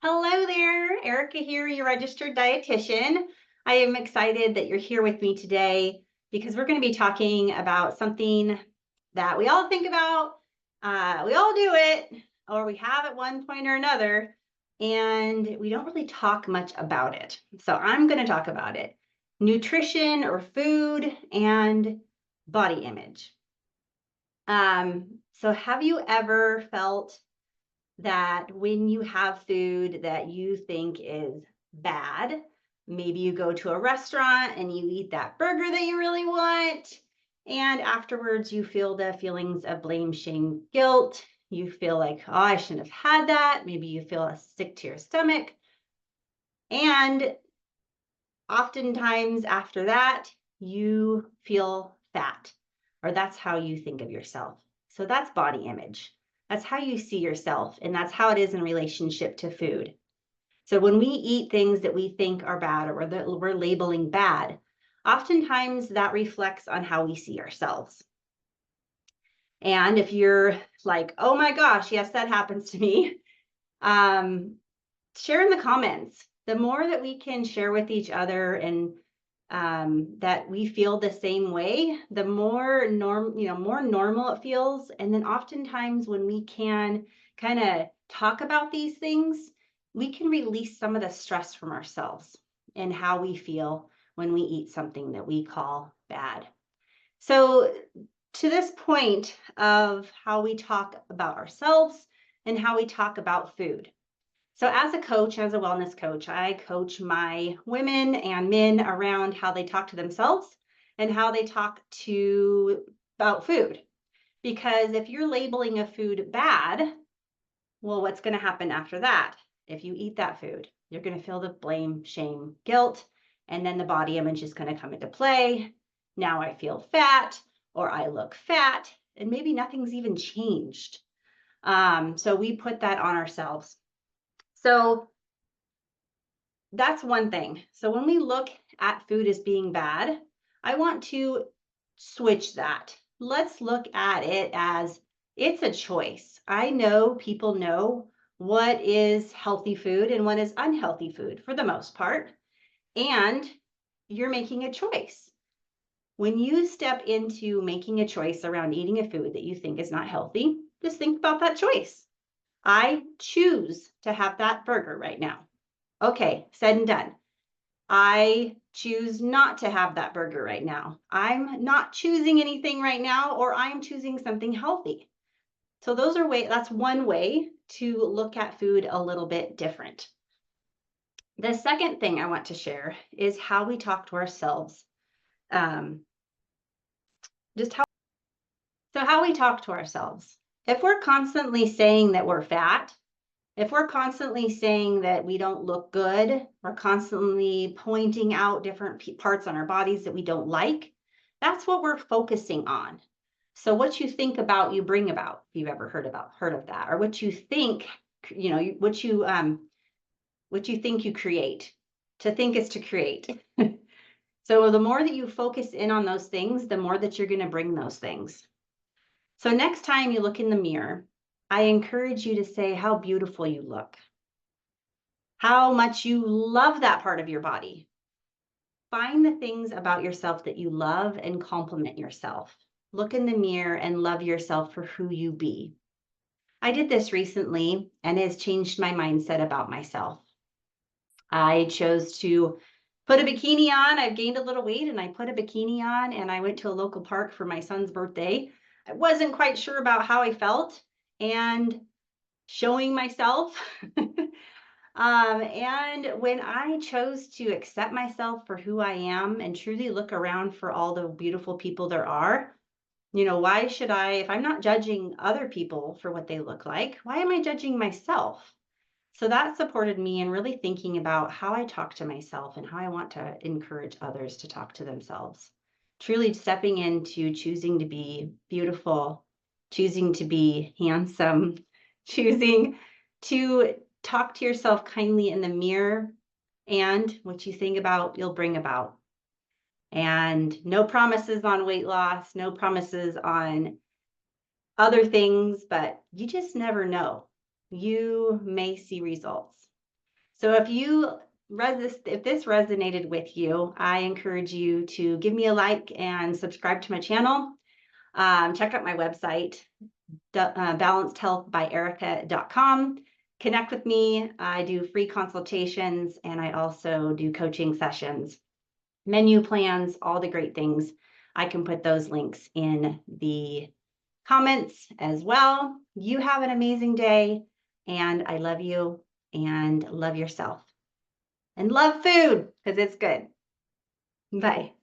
Hello there, Erica here, your registered dietitian. I am excited that you're here with me today because we're going to be talking about something that we all think about. We all do it, or we have at one point or another, and we don't really talk much about it. So I'm going to talk about it: nutrition or food and body image. So have you ever felt that when you have food that you think is bad, maybe you go to a restaurant and you eat that burger that you really want, and afterwards you feel the feelings of blame, shame, guilt. You feel like, oh, I shouldn't have had that. Maybe you feel sick to your stomach. And oftentimes after that, you feel fat, or that's how you think of yourself. So that's body image. That's how you see yourself, and that's how it is in relationship to food. So when we eat things that we think are bad or that we're labeling bad, oftentimes that reflects on how we see ourselves. And if you're like, oh my gosh, yes, that happens to me, um, share in the comments. The more that we can share with each other and that we feel the same way, the more more normal it feels. And then oftentimes when we can kind of talk about these things, we can release some of the stress from ourselves and how we feel when we eat something that we call bad. So to this point of how we talk about ourselves and how we talk about food. So, as a coach, as a wellness coach, I coach my women and men around how they talk to themselves and how they talk to about food. Because if you're labeling a food bad, well, what's going to happen after that? If you eat that food, you're going to feel the blame, shame, guilt, and then the body image is going to come into play. Now I feel fat, or I look fat, and maybe nothing's even changed. So we put that on ourselves. So that's one thing. So when we look at food as being bad, I want to switch that. Let's look at it as it's a choice. I know people know what is healthy food and what is unhealthy food for the most part, and you're making a choice. When you step into making a choice around eating a food that you think is not healthy, just think about that choice. I choose to have that burger right now. Okay, said and done. I choose not to have that burger right now. I'm not choosing anything right now, or I'm choosing something healthy. So that's one way to look at food a little bit different. The second thing I want to share is how we talk to ourselves. Um, just how how we talk to ourselves. If we're constantly saying that we're fat, if we're constantly saying that we don't look good, we're constantly pointing out different parts on our bodies that we don't like, that's what we're focusing on. So what you think about, you bring about. If you've ever heard of that, or what you think, what you think you create. To think is to create. So the more that you focus in on those things, the more that you're going to bring those things. So next time you look in the mirror, I encourage you to say how beautiful you look, how much you love that part of your body. Find the things about yourself that you love and compliment yourself. Look in the mirror and love yourself for who you be. I did this recently and it has changed my mindset about myself. I chose to put a bikini on. I've gained a little weight and I put a bikini on and I went to a local park for my son's birthday. I wasn't quite sure about how I felt and showing myself. And when I chose to accept myself for who I am and truly look around for all the beautiful people there are, why should I, if I'm not judging other people for what they look like, why am I judging myself? So that supported me in really thinking about how I talk to myself and how I want to encourage others to talk to themselves. Truly stepping into choosing to be beautiful, choosing to be handsome, choosing to talk to yourself kindly in the mirror, and what you think about, you'll bring about. And no promises on weight loss, no promises on other things, but you just never know. You may see results. So if this resonated with you, I encourage you to give me a like and subscribe to my channel. Check out my website, balancedhealthbyerica.com. Connect with me. I do free consultations and I also do coaching sessions, menu plans, all the great things. I can put those links in the comments as well. You have an amazing day, and I love you and love yourself and love food because it's good. Bye.